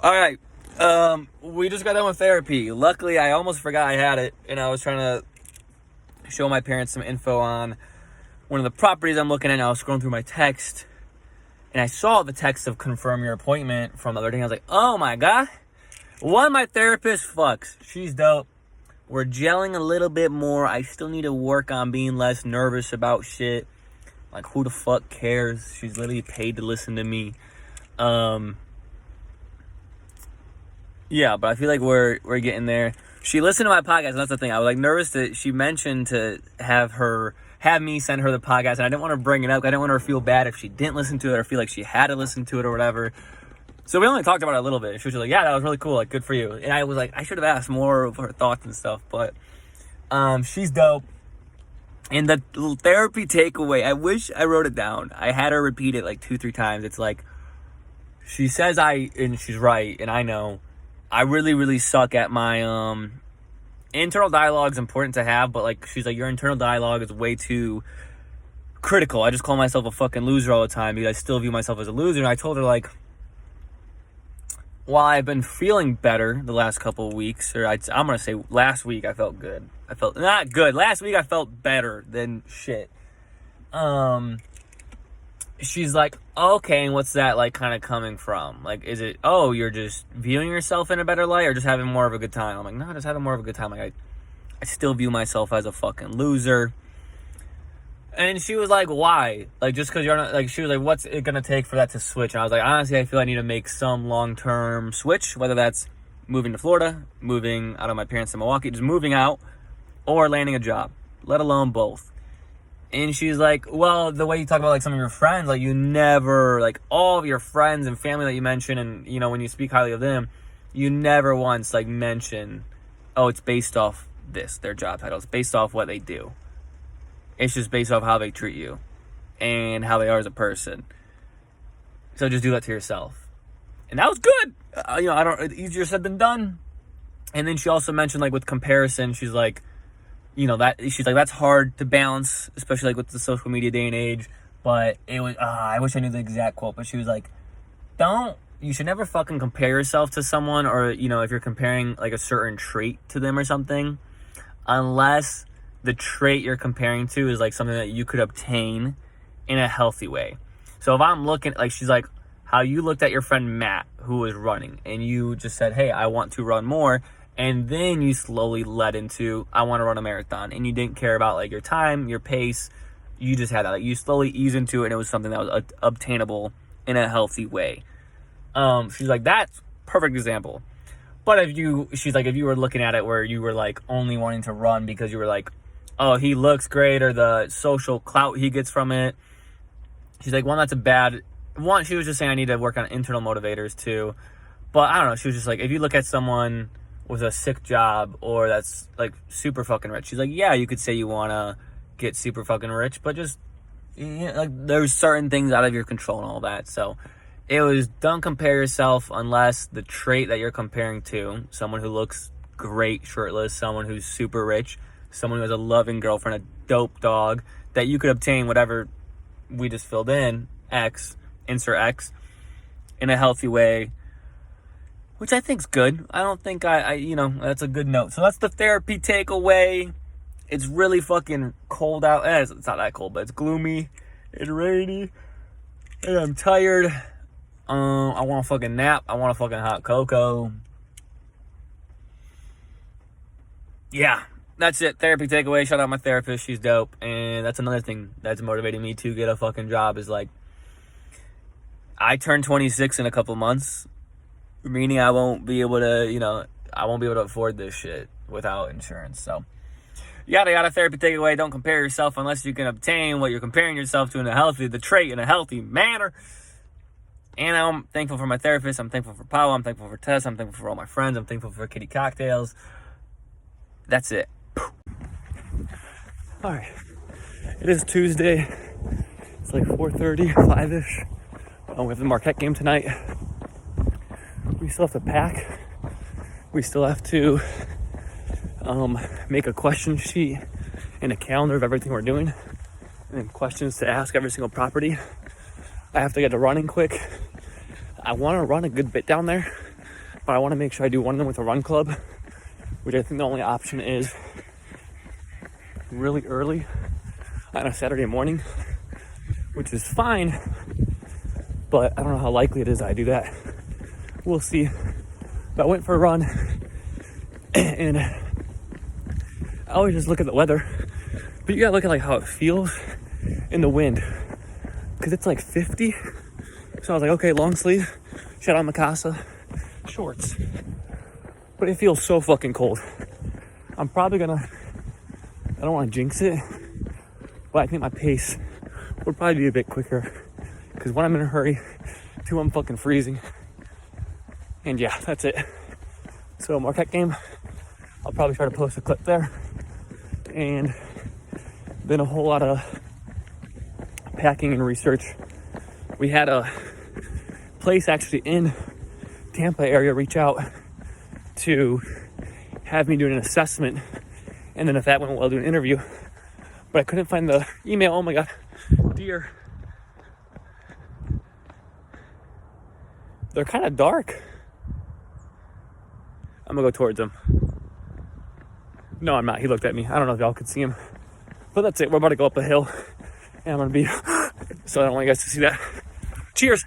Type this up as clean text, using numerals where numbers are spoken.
All right. We just got done with therapy. Luckily, I almost forgot I had it, and I was trying to show my parents some info on one of the properties I'm looking at. And I was scrolling through my text, and I saw the text of confirm your appointment from the other day. I was like, oh my God. One, my therapist fucks. She's dope. We're gelling a little bit more. I still need to work on being less nervous about shit. Like, who the fuck cares? She's literally paid to listen to me. Yeah, but I feel like we're getting there. She listened to my podcast, and that's the thing. I was like nervous that she mentioned to have me send her the podcast, and I didn't want to bring it up. I didn't want her to feel bad if she didn't listen to it or feel like she had to listen to it or whatever. So we only talked about it a little bit. She was like, yeah, that was really cool. Like, good for you. And I was like, I should have asked more of her thoughts and stuff. But she's dope. And the therapy takeaway, I wish I wrote it down. I had her repeat it like 2-3 times. It's like, she says and she's right, and I know, I really, really suck at my internal dialogue is important to have, but like, she's like, your internal dialogue is way too critical. I just call myself a fucking loser all the time because I still view myself as a loser. And I told her, like, while I've been feeling better the last couple of weeks, or I'm going to say last week I felt good. I felt not good. Last week I felt better than shit. She's like, okay, and what's that like kind of coming from? Like, is it, oh, you're just viewing yourself in a better light or just having more of a good time? I'm like, no, just having more of a good time. Like, I still view myself as a fucking loser. And she was like, why? Like, just because you're not, like, she was like, what's it going to take for that to switch? And I was like, honestly, I feel I need to make some long-term switch, whether that's moving to Florida, moving out of my parents in Milwaukee, just moving out, or landing a job, let alone both. And she's like, well, the way you talk about, like, some of your friends, like, you never, like, all of your friends and family that you mention, and, you know, when you speak highly of them, you never once, like, mention, oh, it's based off this, their job title. It's based off what they do. It's just based off how they treat you and how they are as a person. So just do that to yourself. And that was good. Easier said than done. And then she also mentioned, like, with comparison, she's like, that's hard to balance, especially like with the social media day and age. But it was, I wish I knew the exact quote, but she was like, you should never fucking compare yourself to someone, or, you know, if you're comparing like a certain trait to them or something, unless the trait you're comparing to is like something that you could obtain in a healthy way. So if I'm looking, like, she's like, how you looked at your friend Matt, who was running, and you just said, hey, I want to run more. And then you slowly led into, I want to run a marathon. And you didn't care about, like, your time, your pace. You just had that. Like, you slowly ease into it, and it was something that was obtainable in a healthy way. She's like, that's perfect example. But if you were looking at it where you were, like, only wanting to run because you were like, oh, he looks great, or the social clout he gets from it. She's like, that's a bad one. She was just saying I need to work on internal motivators too. But I don't know. She was just like, if you look at someone with a sick job or that's like super fucking rich, she's like, yeah, you could say you want to get super fucking rich, but just, you know, like, there's certain things out of your control and all that. So it was, don't compare yourself unless the trait that you're comparing to, someone who looks great shirtless, someone who's super rich, someone who has a loving girlfriend, a dope dog, that you could obtain whatever we just filled in, insert X, in a healthy way, which I think's good. I don't think that's a good note. So that's the therapy takeaway. It's really fucking cold out. It's not that cold, but it's gloomy and rainy, and I'm tired. I want a fucking nap. I want a fucking hot cocoa. Yeah. That's it. Therapy takeaway. Shout out my therapist. She's dope. And that's another thing that's motivating me to get a fucking job is, like, I turn 26 in a couple months, meaning I won't be able to, afford this shit without insurance. So, yada, therapy takeaway. Don't compare yourself unless you can obtain what you're comparing yourself to the trait in a healthy manner. And I'm thankful for my therapist. I'm thankful for Paolo. I'm thankful for Tess. I'm thankful for all my friends. I'm thankful for Kitty Cocktails. That's it. All right, it is Tuesday. It's like 4:30, 5-ish. We have the Marquette game tonight. We still have to pack. We still have to make a question sheet and a calendar of everything we're doing, and then questions to ask every single property. I have to get to running quick. I want to run a good bit down there, but I want to make sure I do one of them with a run club, which I think the only option is really early on a Saturday morning, which is fine, but I don't know how likely it is I do that. We'll see. But I went for a run, and I always just look at the weather, but you gotta look at like how it feels in the wind, because it's like 50. So I was like, okay, long sleeve, shout out Mikasa, shorts. But it feels so fucking cold. I'm probably gonna, I don't want to jinx it, but I think my pace would probably be a bit quicker, because when I'm in a hurry, 2, I'm fucking freezing. And yeah, that's it. So Marquette game, I'll probably try to post a clip there. And then a whole lot of packing and research. We had a place actually in Tampa area reach out to have me do an assessment, and then if that went well, do an interview. But I couldn't find the email. Oh my god, deer. They're kind of dark. I'm gonna go towards him. No, I'm not. He looked at me. I don't know if y'all could see him. But that's it. We're about to go up a hill. And I'm gonna be... So I don't want you guys to see that. Cheers!